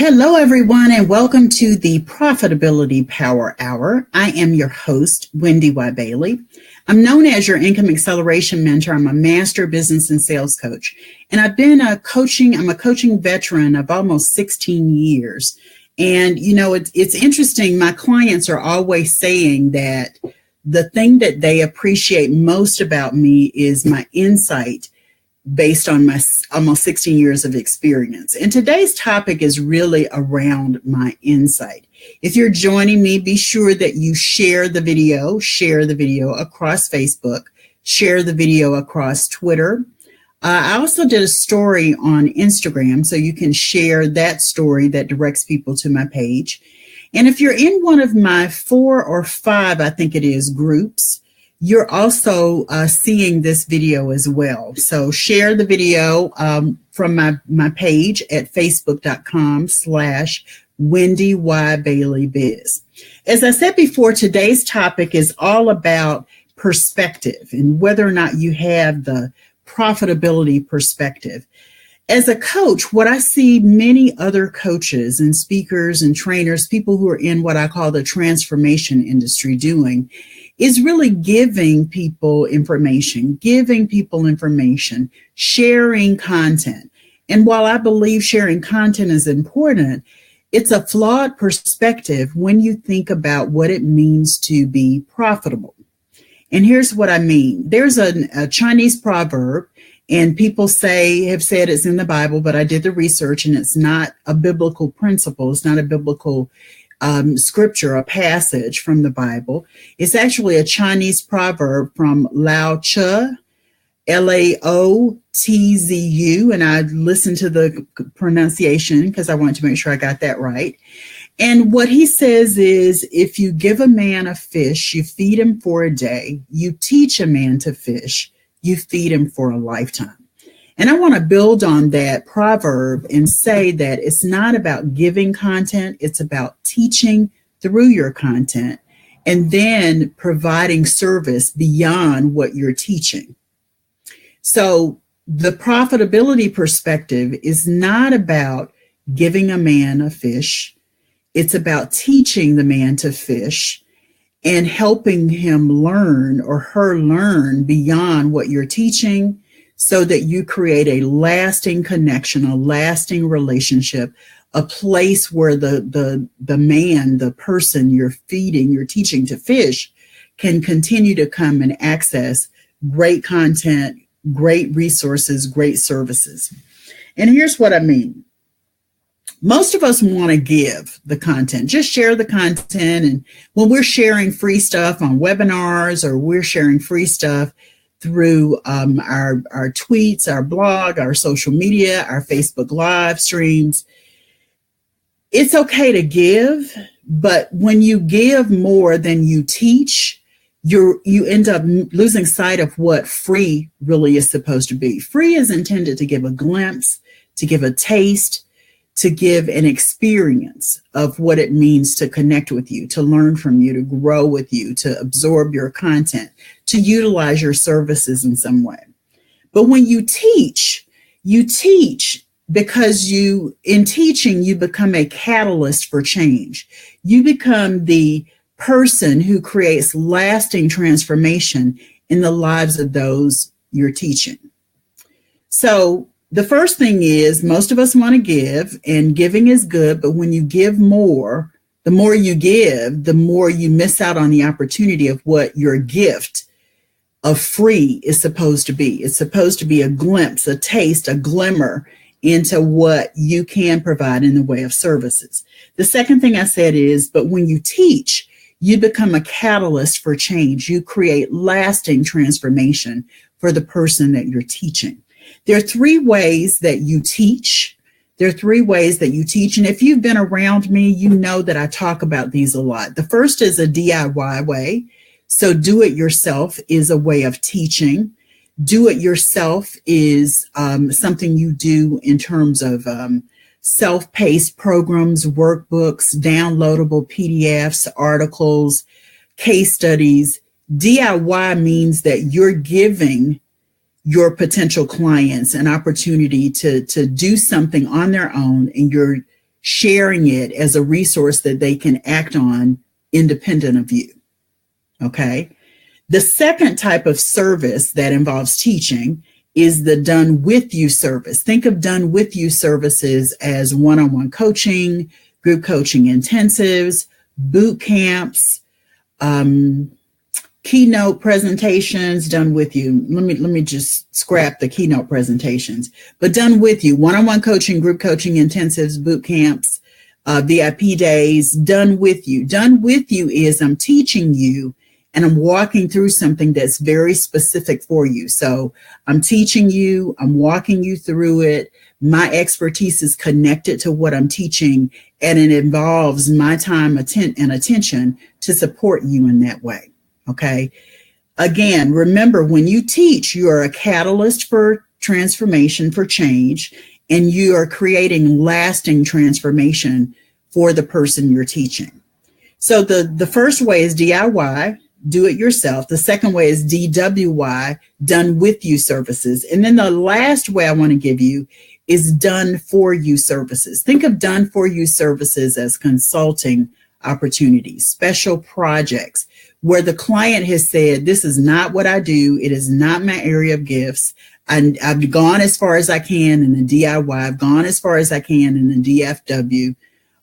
Hello, everyone, and welcome to the Profitability Power Hour. I am your host, Wendy Y. Bailey. I'm known as your income acceleration mentor. I'm a master business and sales coach, and I'm a coaching veteran of almost 16 years. And, it's interesting. My clients are always saying that the thing that they appreciate most about me is my insight based on my almost 16 years of experience. And today's topic is really around my insight. If you're joining me, be sure that you share the video across Facebook, share the video across Twitter. I also did a story on Instagram, so you can share that story that directs people to my page. And if you're in one of my 4 or 5, I think it is, groups, you're also seeing this video as well. So share the video from my page at facebook.com/Wendy Y. Bailey Biz. As I said before, today's topic is all about perspective and whether or not you have the profitability perspective. As a coach, what I see many other coaches and speakers and trainers, people who are in what I call the transformation industry doing, is really giving people information, sharing content. And while I believe sharing content is important, it's a flawed perspective when you think about what it means to be profitable. And here's what I mean. There's a Chinese proverb, and people have said it's in the Bible, but I did the research and it's not a biblical principle. It's not a biblical scripture, a passage from the Bible. It's actually a Chinese proverb from Lao Tzu, Laotzu, and I listened to the pronunciation because I wanted to make sure I got that right. And what he says is, if you give a man a fish, you feed him for a day. You teach a man to fish, you feed him for a lifetime. And I want to build on that proverb and say that it's not about giving content, it's about teaching through your content and then providing service beyond what you're teaching. So the profitability perspective is not about giving a man a fish. It's about teaching the man to fish and helping him learn or her learn beyond what you're teaching, so that you create a lasting connection, a lasting relationship, a place where the man, the person you're feeding, you're teaching to fish, can continue to come and access great content, great resources, great services. And here's what I mean. Most of us want to give the content, just share the content. And when we're sharing free stuff on webinars, or we're sharing free stuff through our tweets, our blog, our social media, our Facebook live streams, it's okay to give, but when you give more than you teach, you end up losing sight of what free really is supposed to be. Free is intended to give a glimpse, to give a taste, to give an experience of what it means to connect with you, to learn from you, to grow with you, to absorb your content, to utilize your services in some way. But when you teach because in teaching, you become a catalyst for change. You become the person who creates lasting transformation in the lives of those you're teaching. So the first thing is, most of us want to give, and giving is good, but when you give more, the more you give, the more you miss out on the opportunity of what your gift of free is supposed to be. It's supposed to be a glimpse, a taste, a glimmer into what you can provide in the way of services. The second thing I said is, but when you teach, you become a catalyst for change. You create lasting transformation for the person that you're teaching. There are 3 ways that you teach. And if you've been around me, you know that I talk about these a lot. The first is a DIY way. So do it yourself is a way of teaching. Do it yourself is something you do in terms of self-paced programs, workbooks, downloadable PDFs, articles, case studies. DIY means that you're giving your potential clients an opportunity to do something on their own, and you're sharing it as a resource that they can act on independent of you. Okay. The second type of service that involves teaching is the done with you service. Think of done with you services as one-on-one coaching, group coaching intensives, boot camps, keynote presentations done with you. Let me just scrap the keynote presentations, but done with you, one-on-one coaching, group coaching intensives, boot camps, VIP days, done with you. Done with you is I'm teaching you and I'm walking through something that's very specific for you. So I'm teaching you, I'm walking you through it. My expertise is connected to what I'm teaching, and it involves my time and attention to support you in that way. Okay. Again, remember, when you teach, you are a catalyst for transformation, for change, and you are creating lasting transformation for the person you're teaching. So the first way is DIY, do it yourself. The second way is DWY, done with you services. And then the last way I want to give you is done for you services. Think of done for you services as consulting opportunities, special projects where the client has said, this is not what I do. It is not my area of gifts. And I've gone as far as I can in the DIY. I've gone as far as I can in the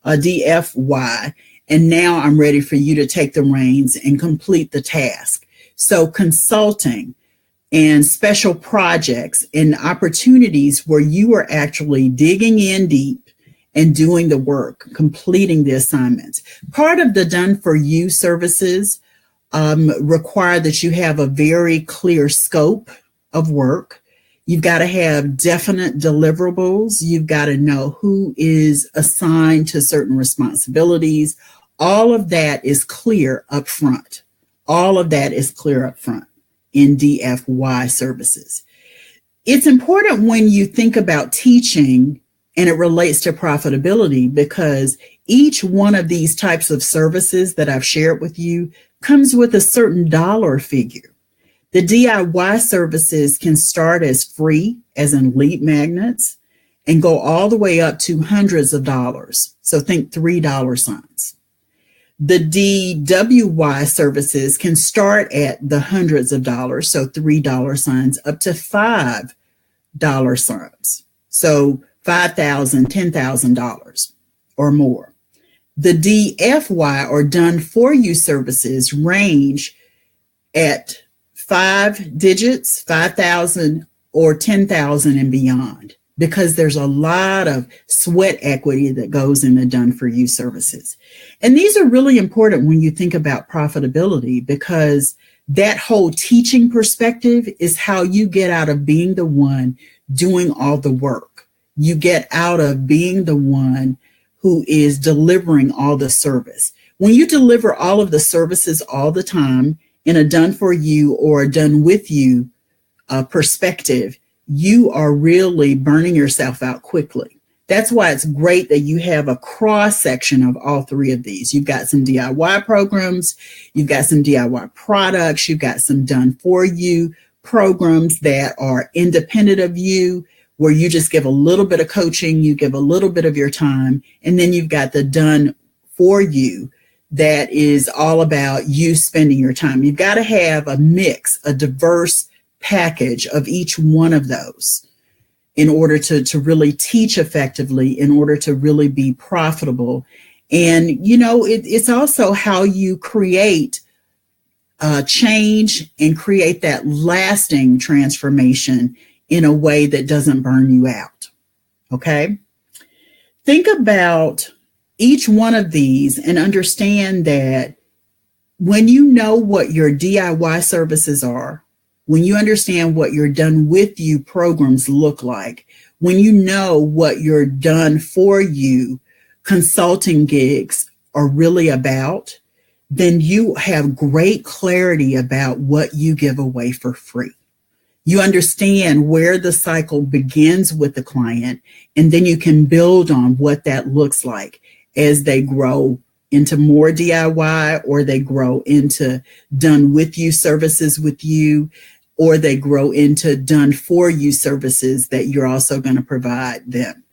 DFY. And now I'm ready for you to take the reins and complete the task. So consulting and special projects and opportunities where you are actually digging in deep and doing the work, completing the assignments. Part of the done for you services require that you have a very clear scope of work. You've got to have definite deliverables. You've got to know who is assigned to certain responsibilities. All of that is clear up front. All of that is clear up front in DFY services. It's important when you think about teaching and it relates to profitability, because each one of these types of services that I've shared with you comes with a certain dollar figure. The DIY services can start as free, as in lead magnets, and go all the way up to hundreds of dollars. So think $3 signs. The DWY services can start at the hundreds of dollars, so $3 signs, up to $5 signs. So $5,000, $10,000 or more. The DFY, or done for you services, range at 5 digits, 5,000 or 10,000 and beyond, because there's a lot of sweat equity that goes in the done for you services. And these are really important when you think about profitability, because that whole teaching perspective is how you get out of being the one doing all the work. You get out of being the one who is delivering all the service. When you deliver all of the services all the time in a done for you or a done with you perspective, you are really burning yourself out quickly. That's why it's great that you have a cross section of all three of these. You've got some DIY programs, you've got some DIY products, you've got some done for you programs that are independent of you, where you just give a little bit of coaching, you give a little bit of your time, and then you've got the done for you that is all about you spending your time. You've got to have a mix, a diverse package of each one of those in order to really teach effectively, in order to really be profitable. And, you know, it's also how you create change and create that lasting transformation in a way that doesn't burn you out. Okay? Think about each one of these and understand that when you know what your DIY services are, when you understand what your done with you programs look like, when you know what your done for you consulting gigs are really about, then you have great clarity about what you give away for free. You understand where the cycle begins with the client, and then you can build on what that looks like as they grow into more DIY, or they grow into done with you services with you, or they grow into done for you services that you're also going to provide them.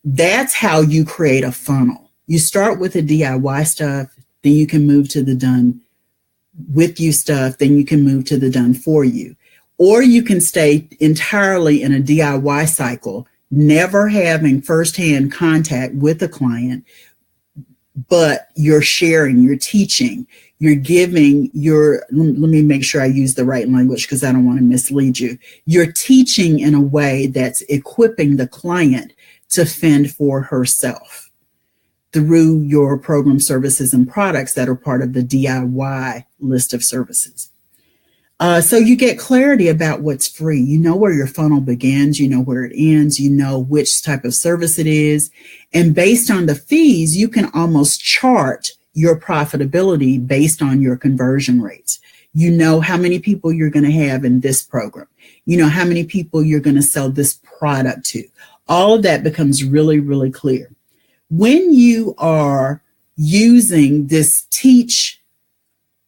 That's how you create a funnel. You start with the DIY stuff, then you can move to the done with you stuff, then you can move to the done for you. Or you can stay entirely in a DIY cycle, never having firsthand contact with the client, but you're sharing, you're teaching, you're giving, let me make sure I use the right language because I don't want to mislead you. You're teaching in a way that's equipping the client to fend for herself through your program, services, and products that are part of the DIY list of services. So you get clarity about what's free. You know where your funnel begins, you know where it ends, you know which type of service it is. And based on the fees, you can almost chart your profitability based on your conversion rates. You know how many people you're going to have in this program. You know how many people you're going to sell this product to. All of that becomes really, really clear. When you are using this teach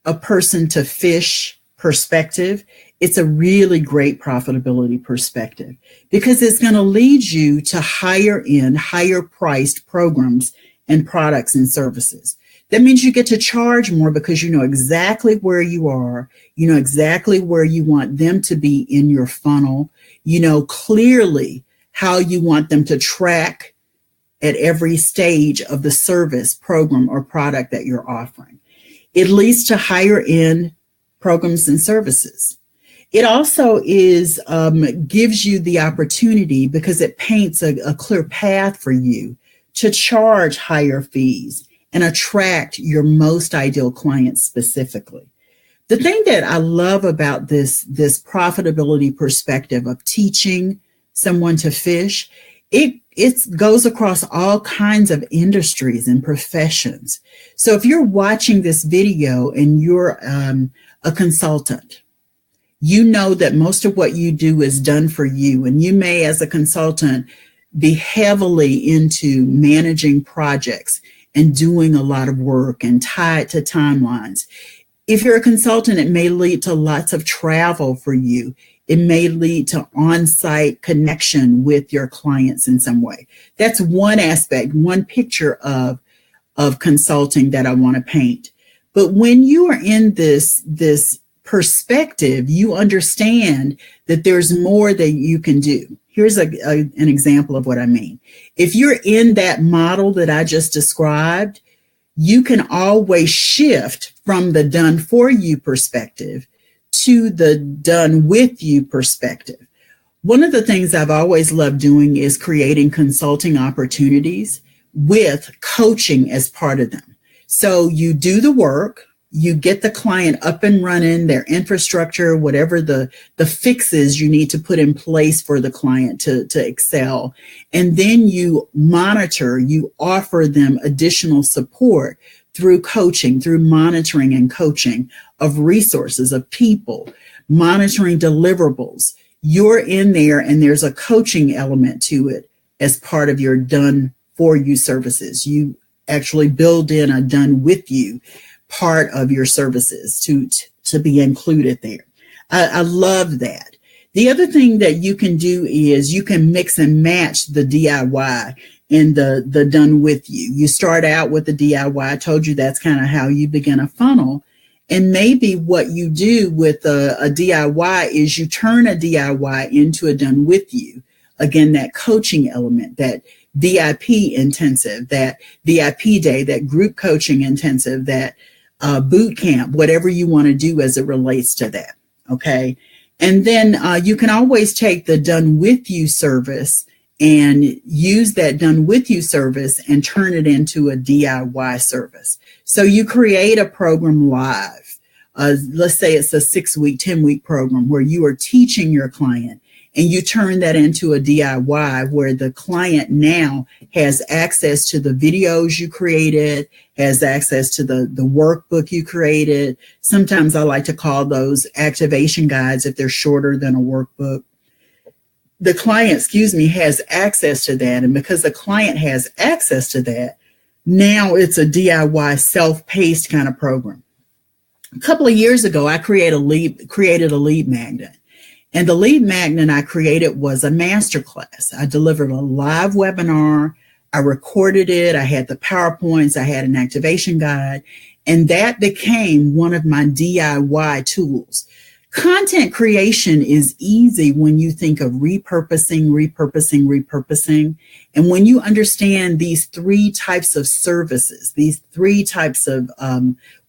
a person to fish perspective, it's a really great profitability perspective because it's going to lead you to higher end, higher priced programs and products and services. That means you get to charge more because you know exactly where you are, you know exactly where you want them to be in your funnel, you know clearly how you want them to track at every stage of the service, program, or product that you're offering. It leads to higher end programs and services. It also gives you the opportunity because it paints a clear path for you to charge higher fees and attract your most ideal clients specifically. The thing that I love about this profitability perspective of teaching someone to fish, it goes across all kinds of industries and professions. So if you're watching this video and you're a consultant, you know that most of what you do is done for you. And you may, as a consultant, be heavily into managing projects and doing a lot of work and tied to timelines. If you're a consultant, it may lead to lots of travel for you. It may lead to on-site connection with your clients in some way. That's one aspect, one picture of consulting that I want to paint. But when you are in this perspective, you understand that there's more that you can do. Here's an example of what I mean. If you're in that model that I just described, you can always shift from the done for you perspective to the done with you perspective. One of the things I've always loved doing is creating consulting opportunities with coaching as part of them. So you do the work, you get the client up and running, their infrastructure, whatever the fixes you need to put in place for the client to excel. And then you monitor, you offer them additional support through coaching, through monitoring and coaching of resources, of people, monitoring deliverables. You're in there and there's a coaching element to it as part of your done for you services. You actually build in a done with you part of your services to be included there. I love that. The other thing that you can do is you can mix and match the DIY and the done with you. You start out with the DIY. I told you that's kind of how you begin a funnel. And maybe what you do with a DIY is you turn a DIY into a done with you. Again, that coaching element, that VIP intensive, that VIP day, that group coaching intensive, that boot camp, whatever you want to do as it relates to that. Okay. And then you can always take the done with you service and use that done with you service and turn it into a DIY service. So you create a program live. Let's say it's a 6-week, 10-week program where you are teaching your client and you turn that into a DIY where the client now has access to the videos you created, has access to the workbook you created. Sometimes I like to call those activation guides if they're shorter than a workbook. The client, has access to that. And because the client has access to that, now it's a DIY self-paced kind of program. A couple of years ago, I created a lead magnet. And the lead magnet I created was a masterclass. I delivered a live webinar. I recorded it. I had the PowerPoints. I had an activation guide, and that became one of my DIY tools. Content creation is easy when you think of repurposing. And when you understand these three types of services, these three types of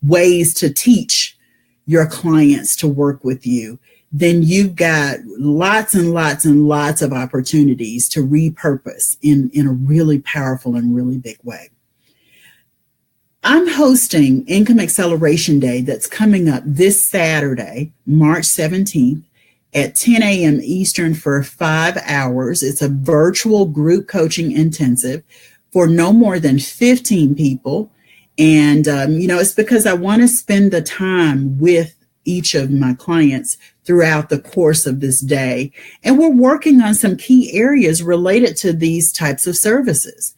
ways to teach your clients to work with you, then you've got lots and lots and lots of opportunities to repurpose in a really powerful and really big way. I'm hosting Income Acceleration Day that's coming up this Saturday, March 17th at 10 a.m. Eastern for 5 hours. It's a virtual group coaching intensive for no more than 15 people. And, it's because I want to spend the time with each of my clients throughout the course of this day. And we're working on some key areas related to these types of services.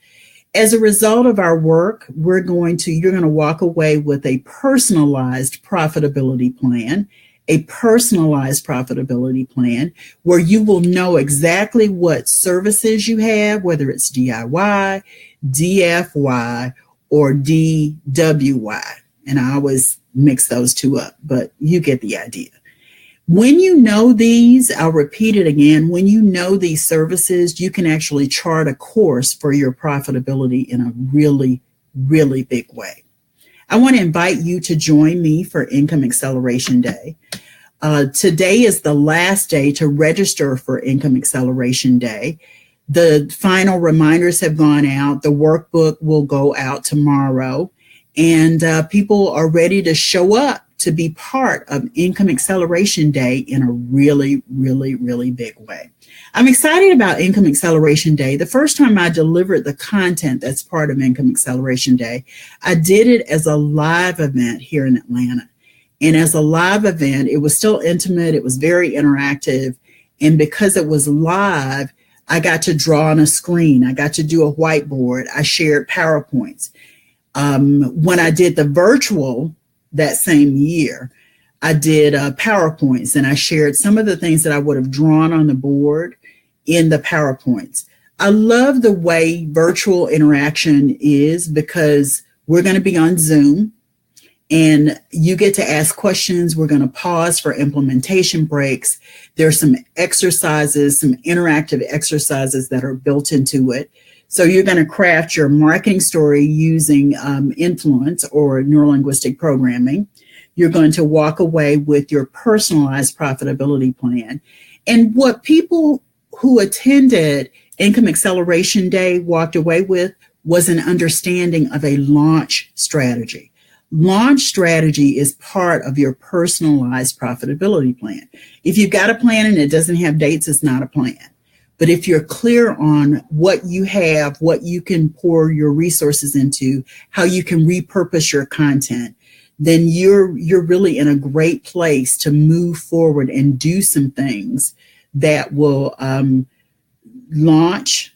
As a result of our work, you're going to walk away with a personalized profitability plan, where you will know exactly what services you have, whether it's DIY, DFY, or DWY. And I always mix those two up, but you get the idea. When you know these, I'll repeat it again, when you know these services, you can actually chart a course for your profitability in a really, really big way. I want to invite you to join me for Income Acceleration Day. Today is the last day to register for Income Acceleration Day. The final reminders have gone out. The workbook will go out tomorrow, and people are ready to show up to be part of Income Acceleration Day in a really, really, really big way. I'm excited about Income Acceleration Day. The first time I delivered the content that's part of Income Acceleration Day, I did it as a live event here in Atlanta. And as a live event, it was still intimate. It was very interactive. And because it was live, I got to draw on a screen. I got to do a whiteboard. I shared PowerPoints. When I did the virtual that same year, I did PowerPoints, and I shared some of the things that I would have drawn on the board in the PowerPoints. I love the way virtual interaction is because we're going to be on Zoom and you get to ask questions. We're going to pause for implementation breaks. There's some exercises, some interactive exercises that are built into it. So you're going to craft your marketing story using influence or neurolinguistic programming. You're going to walk away with your personalized profitability plan. And what people who attended Income Acceleration Day walked away with was an understanding of a launch strategy. Launch strategy is part of your personalized profitability plan. If you've got a plan and it doesn't have dates, it's not a plan. But if you're clear on what you have, what you can pour your resources into, how you can repurpose your content, then you're really in a great place to move forward and do some things that will launch,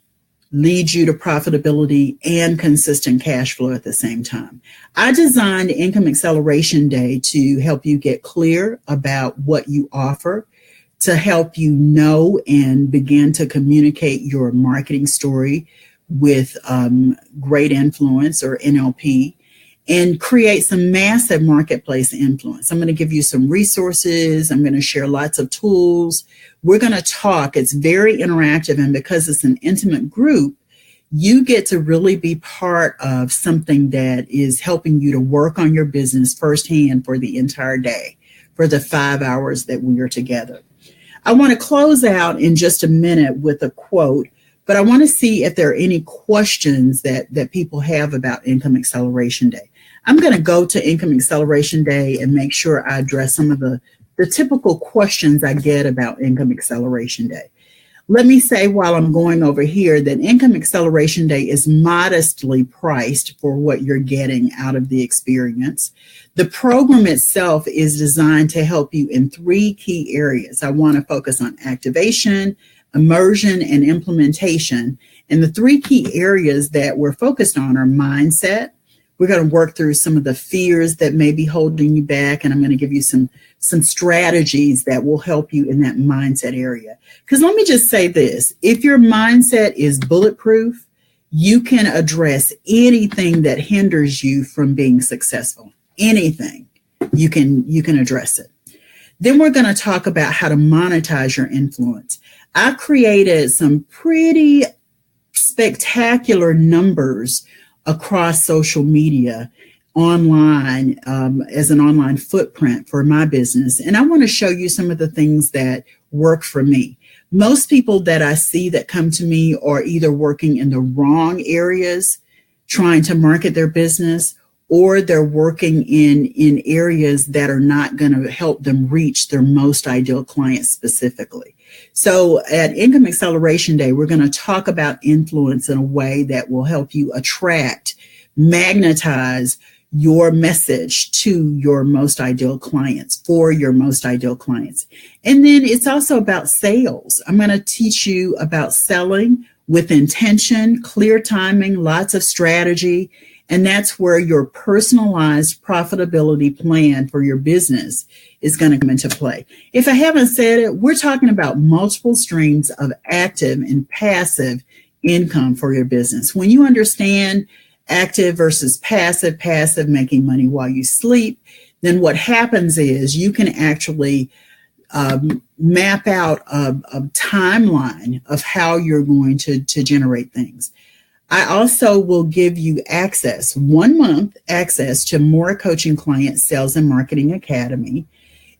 lead you to profitability and consistent cash flow at the same time. I designed Income Acceleration Day to help you get clear about what you offer, to help you know and begin to communicate your marketing story with great influence or NLP, and create some massive marketplace influence. I'm going to give you some resources. I'm going to share lots of tools. We're going to talk. It's very interactive, and because it's an intimate group, you get to really be part of something that is helping you to work on your business firsthand for the entire day, for the 5 hours that we are together. I want to close out in just a minute with a quote, but I want to see if there are any questions that people have about Income Acceleration Day. I'm going to go to Income Acceleration Day and make sure I address some of the typical questions I get about Income Acceleration Day. Let me say while I'm going over here that Income Acceleration Day is modestly priced for what you're getting out of the experience. The program itself is designed to help you in 3 key areas. I want to focus on activation, immersion, and implementation. And the 3 key areas that we're focused on are mindset. We're going to work through some of the fears that may be holding you back, and I'm going to give you some strategies that will help you in that mindset area. Because let me just say this, if your mindset is bulletproof, you can address anything that hinders you from being successful. Anything, you can address it. Then we're going to talk about how to monetize your influence. I created some pretty spectacular numbers across social media, online, as an online footprint for my business. And I want to show you some of the things that work for me. Most people that I see that come to me are either working in the wrong areas, trying to market their business, or they're working in areas that are not going to help them reach their most ideal clients specifically. So at Income Acceleration Day, we're going to talk about influence in a way that will help you attract, magnetize your message to your most ideal clients, for your most ideal clients. And then it's also about sales. I'm going to teach you about selling with intention, clear timing, lots of strategy. And that's where your personalized profitability plan for your business is going to come into play. If I haven't said it, we're talking about multiple streams of active and passive income for your business. When you understand active versus passive, passive making money while you sleep, then what happens is you can actually map out a timeline of how you're going to generate things. I also will give you access, 1 month access to More Coaching Client Sales and Marketing Academy.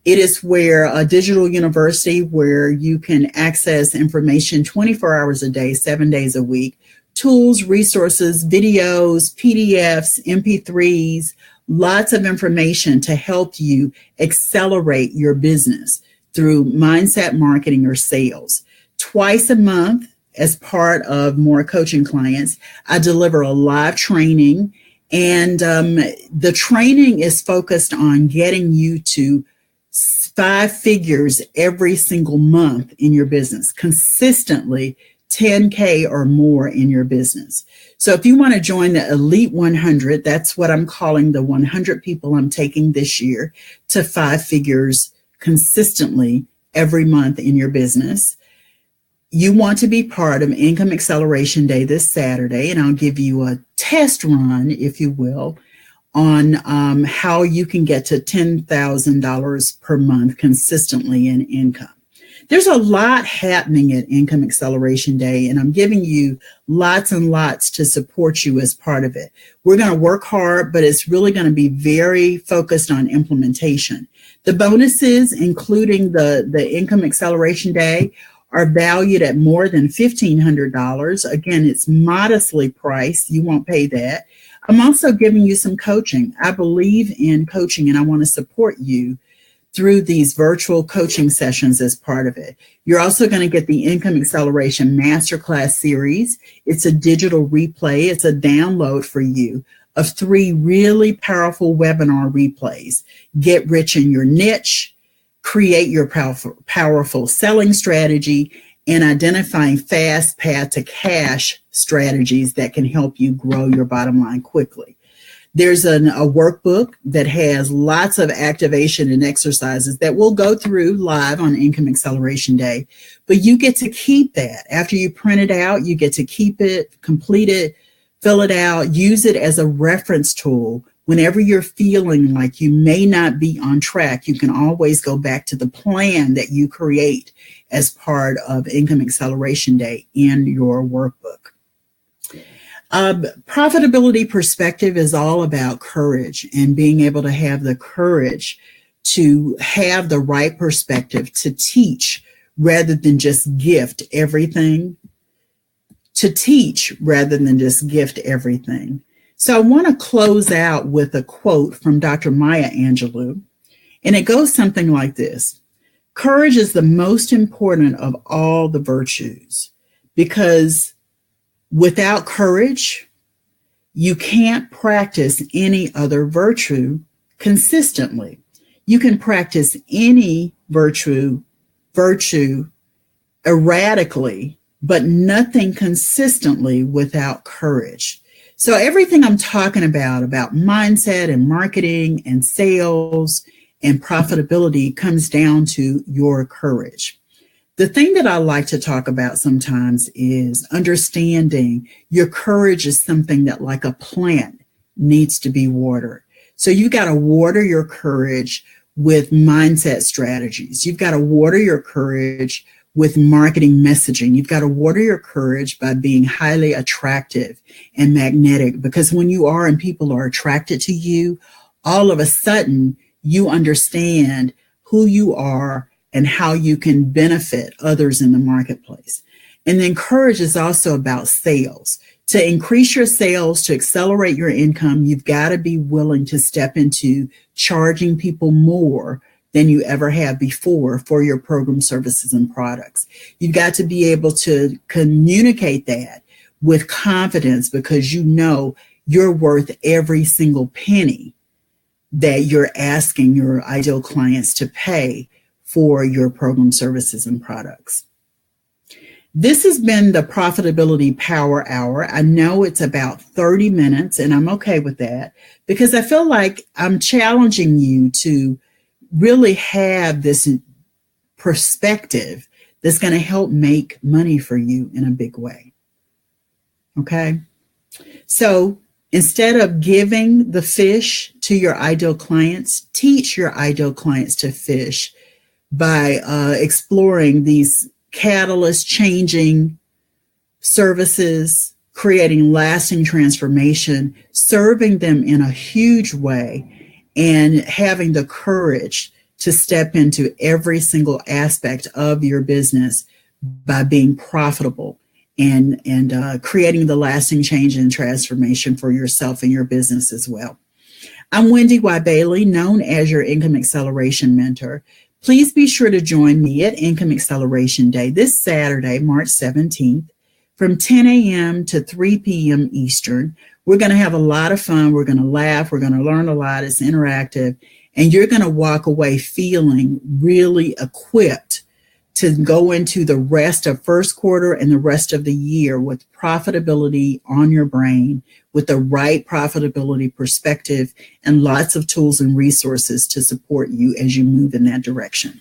It is where a digital university where you can access information 24 hours a day, 7 days a week, tools, resources, videos, PDFs, MP3s, lots of information to help you accelerate your business through mindset marketing or sales. Twice a month, as part of More Coaching Clients, I deliver a live training, and the training is focused on getting you to 5 figures every single month in your business, consistently 10K or more in your business. So if you want to join the Elite 100, that's what I'm calling the 100 people I'm taking this year to 5 figures consistently every month in your business. You want to be part of Income Acceleration Day this Saturday, and I'll give you a test run, if you will, on how you can get to $10,000 per month consistently in income. There's a lot happening at Income Acceleration Day, and I'm giving you lots and lots to support you as part of it. We're going to work hard, but it's really going to be very focused on implementation. The bonuses, including the Income Acceleration Day, are valued at more than $1,500. Again, it's modestly priced. You won't pay that. I'm also giving you some coaching. I believe in coaching, and I want to support you through these virtual coaching sessions as part of it. You're also going to get the Income Acceleration Masterclass series. It's a digital replay. It's a download for you of 3 really powerful webinar replays. Get rich in your niche, create your powerful selling strategy, and identifying fast path to cash strategies that can help you grow your bottom line quickly. There's a workbook that has lots of activation and exercises that we'll go through live on Income Acceleration Day, but you get to keep that. After you print it out, you get to keep it, complete it, fill it out, use it as a reference tool. Whenever you're feeling like you may not be on track, you can always go back to the plan that you create as part of Income Acceleration Day in your workbook. Profitability perspective is all about courage and being able to have the courage to have the right perspective to teach rather than just gift everything. To teach rather than just gift everything. So I want to close out with a quote from Dr. Maya Angelou, and it goes something like this. Courage is the most important of all the virtues because without courage, you can't practice any other virtue consistently. You can practice any virtue erratically, but nothing consistently without courage. So everything I'm talking about mindset and marketing and sales and profitability comes down to your courage. The thing that I like to talk about sometimes is understanding your courage is something that, like a plant, needs to be watered. So you got to water your courage with mindset strategies. You've got to water your courage with marketing messaging. You've got to water your courage by being highly attractive and magnetic, because when you are and people are attracted to you, all of a sudden you understand who you are and how you can benefit others in the marketplace. And then courage is also about sales. To increase your sales, to accelerate your income, you've got to be willing to step into charging people more than you ever have before for your program, services, and products. You've got to be able to communicate that with confidence, because you know you're worth every single penny that you're asking your ideal clients to pay for your program, services, and products. This has been the Profitability Power Hour. I know it's about 30 minutes, and I'm okay with that, because I feel like I'm challenging you to really have this perspective that's going to help make money for you in a big way. Okay? So instead of giving the fish to your ideal clients, teach your ideal clients to fish by exploring these catalyst changing services, creating lasting transformation, serving them in a huge way, and having the courage to step into every single aspect of your business by being profitable and creating the lasting change and transformation for yourself and your business as well. I'm Wendy Y. Bailey, known as your Income Acceleration Mentor. Please be sure to join me at Income Acceleration Day this Saturday, March 17th, from 10 a.m. to 3 p.m. Eastern. We're going to have a lot of fun. We're going to laugh. We're going to learn a lot. It's interactive. And you're going to walk away feeling really equipped to go into the rest of first quarter and the rest of the year with profitability on your brain, with the right profitability perspective, and lots of tools and resources to support you as you move in that direction.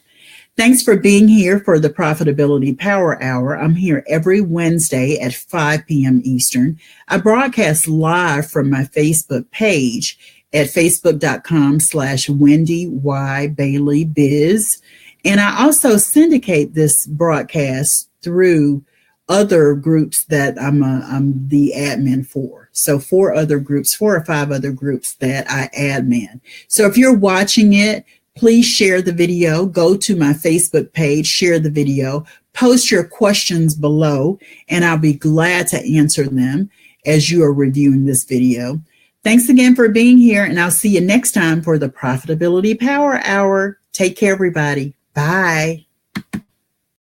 Thanks for being here for the Profitability Power Hour. I'm here every Wednesday at 5 p.m. Eastern. I broadcast live from my Facebook page at facebook.com/Wendy Y. Bailey Biz. And I also syndicate this broadcast through other groups that I'm the admin for. So 4 or 5 other groups that I admin. So if you're watching it, please share the video. Go to my Facebook page, share the video, post your questions below, and I'll be glad to answer them as you are reviewing this video. Thanks again for being here, and I'll see you next time for the Profitability Power Hour. Take care, everybody. Bye.